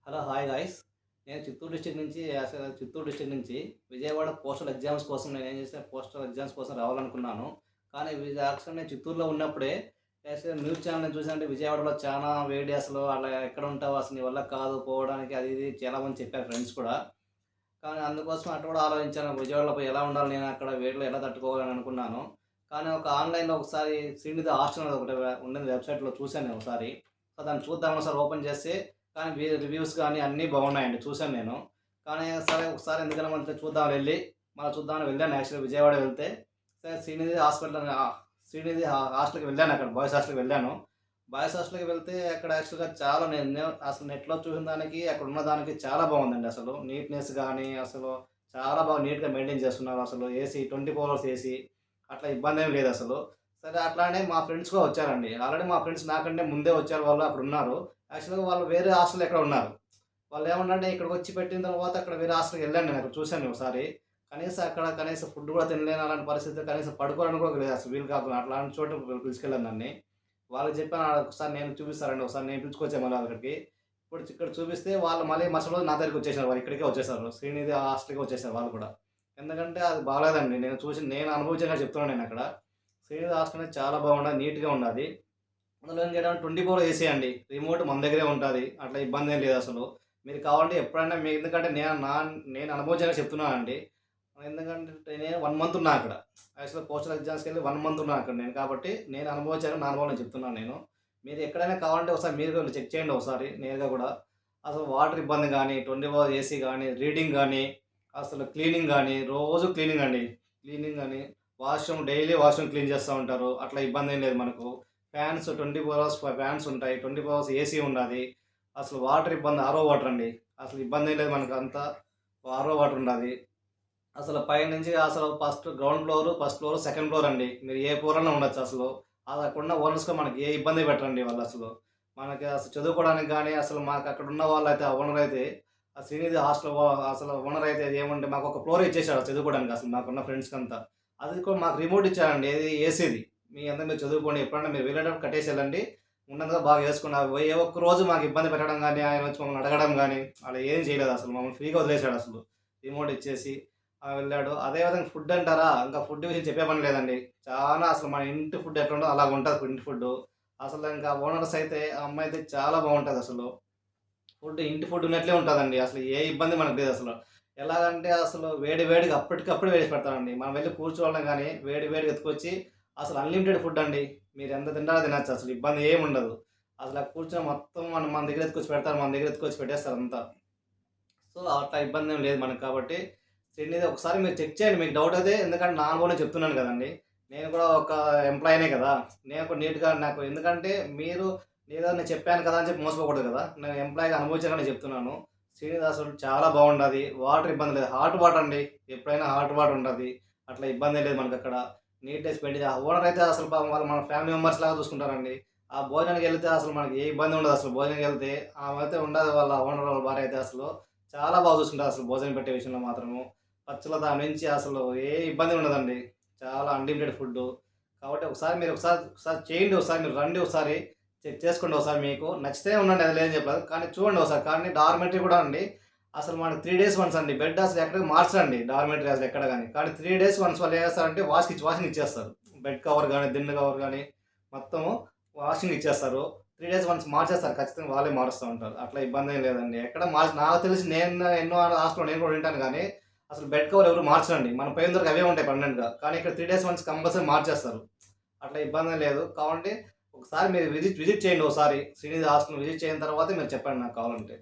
Hello hi guys. నేను Chittoor district నుంచి Vijayawada postal exams కోసం నేనేం చేశాను, పోస్టల్ ఎగ్జామ్స్ కోసం రావాలనుకున్నాను. కానీ యాక్చువల్‌గా నేను చిత్తూరులో ఉన్నప్పుడే న్యూస్ ఛానెల్ చూసానంటే విజయవాడలో చాలా వేడి అసలు అలా ఎక్కడ ఉంటావు అసలు నీ వల్ల కాదు పోవడానికి అది ఇది చాలామంది చెప్పారు ఫ్రెండ్స్ కూడా. కానీ అందుకోసం అటు కూడా ఆలోచించాను. విజయవాడలో పోయి ఎలా ఉండాలి నేను అక్కడ వేడిలో ఎలా తట్టుకోవాలని అనుకున్నాను. కానీ ఒక ఆన్‌లైన్‌లో ఒకసారి శ్రీనిధి హాస్టల్ అనేది ఒకటి ఉండింది వెబ్‌సైట్‌లో చూసాను నేను ఒకసారి. సో దాన్ని చూద్దామని ఒకసారి ఓపెన్ చేస్తే కానీ రివ్యూస్ కానీ అన్నీ బాగున్నాయండి చూసాను నేను. కానీ సరే ఒకసారి ఎందుకని మనతో చూద్దామని వెళ్ళి మళ్ళీ చూద్దామని వెళ్ళాను యాక్చువల్‌గా విజయవాడ వెళ్తే సరే శ్రీనిధి హాస్టల్‌కి వెళ్ళాను అక్కడ బాయ్స్ హాస్టల్‌కి వెళ్ళాను. బాయ్స్ హాస్టల్‌కి వెళ్తే అక్కడ యాక్చువల్‌గా చాలా నేను అసలు నెట్‌లో చూసిన దానికి అక్కడ ఉన్న దానికి చాలా బాగుందండి అసలు. నీట్‌నెస్ గానీ అసలు చాలా బాగా నీట్‌గా మెయింటైన్ చేస్తున్నారు అసలు. ఏసీ 24 అవర్స్ ఏసీ అట్లా ఇబ్బందేం లేదసలు. సరే అట్లానే మా ఫ్రెండ్స్ కూడా వచ్చారండి. ఆల్రెడీ మా ఫ్రెండ్స్ నాకంటే ముందే వచ్చారు వాళ్ళు అక్కడున్నారు. యాక్చువల్‌గా వాళ్ళు వేరే హాస్టల్‌లో ఎక్కడో ఉన్నారు. వాళ్ళేమన్నారంటే ఇక్కడికొచ్చి పెట్టిన తర్వాత అక్కడ వేరే హాస్టల్‌కి వెళ్ళాను నేను అక్కడ చూసాను ఒకసారి. కనీసం ఫుడ్ కూడా తినలేను అలాంటి పరిస్థితి. కనీసం పడుకోవడానికి కూడా లేదు అసలు వీలు కాకుండా అట్లాంటి చోట పిలుచుకెళ్ళాను నన్ని. వాళ్ళకి చెప్పాను ఒకసారి నేను చూపిస్తారండి ఒకసారి నేను పిలుచుకొచ్చాను మళ్ళీ అక్కడికి. ఇప్పుడు ఇక్కడ చూపిస్తే వాళ్ళు మళ్ళీ మరుసటి రోజు నా దగ్గరికి వచ్చేసారు. వాళ్ళు ఇక్కడికే వచ్చేసారు. శ్రీనిధి హాస్టల్‌కే వచ్చేసారు వాళ్ళు కూడా. ఎందుకంటే అది బాలేదండి. నేను అనుభవించాను చెప్తున్నాను నేనక్కడ. శ్రీనిధి హాస్టల్ అనేది చాలా బాగున్నది. నీట్‌గా ఉన్నది. అందులో ఏం చేయడం 24 ఏసీ అండి. రిమోట్ మన దగ్గరే ఉంటది. అట్లా ఇబ్బందేం లేదసలు. మీరు కావాలంటే ఎప్పుడైనా ఎందుకంటే నేను అనుభవించానని చెప్తున్నానండి. ఎందుకంటే నేను 1 మంత్ ఉన్నా అక్కడ. యాక్చువల్‌గా పోస్టల్ ఎగ్జామ్స్‌కెళ్ళి 1 మంత్ ఉన్నా అక్కడ నేను కాబట్టి నేను అనుభవించాను. నా అనుభవం నేను చెప్తున్నాను నేను. మీరు ఎక్కడైనా కావాలంటే ఒకసారి మీరు కూడా చెక్ చేయండి ఒకసారి నేరుగా కూడా. అసలు వాటర్ ఇబ్బంది గానీ, 24 ఏసీ గానీ, రీడింగ్ గానీ, అసలు క్లీనింగ్ గానీ, రోజు క్లీనింగ్ అండి. క్లీనింగ్ గానీ, డైలీ వాష్‌రూమ్ క్లీన్ చేస్తా ఉంటారు. అట్లా ఇబ్బందేం లేదు మనకు. ఫ్యాన్స్ 24 అవర్స్ ఫ్యాన్స్ ఉంటాయి. 24 అవర్స్ ఏసీ ఉన్నది. అసలు వాటర్ ఇబ్బంది ఆర్‌ఓ వాటర్ అండి. అసలు ఇబ్బందేం లేదు మనకంతా. ఆర్‌ఓ వాటర్ ఉన్నది. అసలు పైనుంచి అసలు ground floor, first floor, second floor అండి. మీరు ఏ ఫ్లోర్ అన్నా ఉండొచ్చసలు. అక్కడున్న ఓనర్స్‌గా మనకి ఏ ఇబ్బంది పెట్టరండి వాళ్ళసలు. మనకి అసలు చదువుకోవడానికి గానీ, అసలు మాకక్కడున్న వాళ్ళైతే ఆ ఓనర్ అయితే ఆ శ్రీనిధి హాస్టల్ అసలు ఓనర్ అయితే ఏమంటే మాకొక ఫ్లోరే ఇచ్చేసాడు చదువుకోవడానికి అసలు మాకున్న ఫ్రెండ్స్‌కంతా. అది కూడా మాకు రిమోట్ ఇచ్చాడండి. ఏది ఏసీది. మీ అందరూ మీరు చదువుకోండి. ఎప్పుడైనా మీరు వెళ్ళేటప్పుడు కట్టేసి ఎళ్ళండి. ఉన్నంతలో బాగా చేసుకున్నారు. ఏ ఒక్క రోజు మాకు ఇబ్బంది పెట్టడం గానీ, ఆయన వచ్చి మమ్మల్ని అడగడం గానీ, అలా ఏం చేయలేదసలు. మమ్మల్ని ఫ్రీగా వదిలేసాడసలు. రిమోట్ ఇచ్చేసి వెళ్ళాడు. అదే విధంగా ఫుడ్ అంటారా, ఇంకా ఫుడ్ విషయం చెప్పే పని లేదండి. చాలా అసలు మన ఇంటి ఫుడ్ ఎట్లుంటదో అలాగుంటది ఇంటి ఫుడ్డు. అసలు ఇంకా ఓనర్స్ అయితే ఆ అమ్మాయితే చాలా బావుంటదసలు. ఇంటి ఫుడ్ ఉన్నట్లే ఉంటదండి. అసలు ఏ ఇబ్బంది మనకు లేదసలు. ఎలాగంటే అసలు వేడి వేడిగా అప్పటికప్పుడు వేసి పెడతారండి. మనం వెళ్లి కూర్చోవాలన్నా గానీ వేడి వేడిగా ఎత్తుకొచ్చి అసలు అన్‌లిమిటెడ్ ఫుడ్ అండి. మీరెంత తింటారో తినొచ్చు అసలు ఇబ్బంది ఏముండదు. అసలు ఆ కూర్చొని మొత్తం మన దగ్గర ఎత్తుకొచ్చి పెడతారు. మన దగ్గర ఎత్తుకొచ్చి పెట్టేస్తారంతా. సో, అట్లా ఇబ్బందేం లేదు మనకు కాబట్టి, తినేది ఒకసారి మీరు చెక్ చేయండి. మీకు డౌట్ అయితే ఎందుకంటే నా అనుభవమే చెప్తున్నాను కదండీ. నేను కూడా ఒక ఎంప్లాయీనే కదా! నేను కూడా నీట్‌గా నాకు ఎందుకంటే మీరు ఏదో నేను చెప్పాను కదా! అని చెప్పి మోసపోకూడదు కదా! నేను ఎంప్లాయిగా అనుభవించాననే చెప్తున్నాను. శ్రీనివాస్ అసలు చాలా బాగుండది. వాటర్ ఇబ్బంది లేదు. హాట్ వాటర్ అండి. ఎప్పుడైనా హాట్ వాటర్ ఉంటది. అట్లా ఇబ్బందేం లేదు మనకక్కడ. నీట్‌నెస్ మెయింటైన్ ఆ ఓనర్ అయితే అసలు పాపం వాళ్ళు మన ఫ్యామిలీ మెంబర్స్ లాగా చూసుకుంటారండి. ఆ భోజనానికెళ్తే అసలు మనకి ఏ ఇబ్బంది ఉండదసలు భోజనానికెళ్తే. ఆమె అయితే ఉండదు వాళ్ళ ఓనర్ వాళ్ళ భార్య అయితే అసలు. చాలా బాగా చూసుకుంటారసలు భోజనం పెట్టే విషయంలో మాత్రము. పచ్చళ్ళ దాని నుంచి అసలు ఏ ఇబ్బంది ఉండదండి. చాలా అన్‌లిమిటెడ్ ఫుడ్డు. కాబట్టి ఒకసారి చేయండి ఒకసారి మీరు రండి ఒకసారి. చెక్ చేసుకోండి ఒకసారి మీకు. నచ్చితే ఉండండి అది లేదని చెప్పలేదు. కానీ చూడండి ఒకసారి. కానీ డార్మెటరీ కూడా అండి అసలు మనకు 3 డేస్ వన్స్ అండి. బెడ్ అసలు ఎక్కడికి మార్చరండి డార్మెటరీ అసలు ఎక్కడ గాని. కానీ 3 డేస్ వన్స్ వాళ్ళు ఏం చేస్తారంటే వాషింగ్ ఇచ్చేస్తారు. బెడ్ కవర్ గాని, దిండు కవర్ గాని మొత్తము వాషింగ్ ఇచ్చేస్తారు. 3 డేస్ వన్స్ మార్చేస్తారు. ఖచ్చితంగా వాళ్ళే మారుస్తా ఉంటారు. అట్లా ఇబ్బందేం లేదండి. నాకు తెలిసి నేను ఎన్నో హాస్టల్‌లో నేను కూడా వింటాను గానీ, అసలు బెడ్ కవర్ ఎవరు మార్చరండి. మనం పోయిన వరకు అవే ఉంటాయి పర్మనెంట్‌గా. కానీ ఇక్కడ 3 డేస్ వన్స్ కంపల్సరీ మార్చేస్తారు. అట్లా ఇబ్బందేం లేదు. కావాలంటే ఒకసారి మీరు విజిట్ చేయండి ఒకసారి. శ్రీనిధి హాస్టల్‌ని విజిట్ చేసిన తర్వాతే మీరు చెప్పండి నాకు కావాలంటే.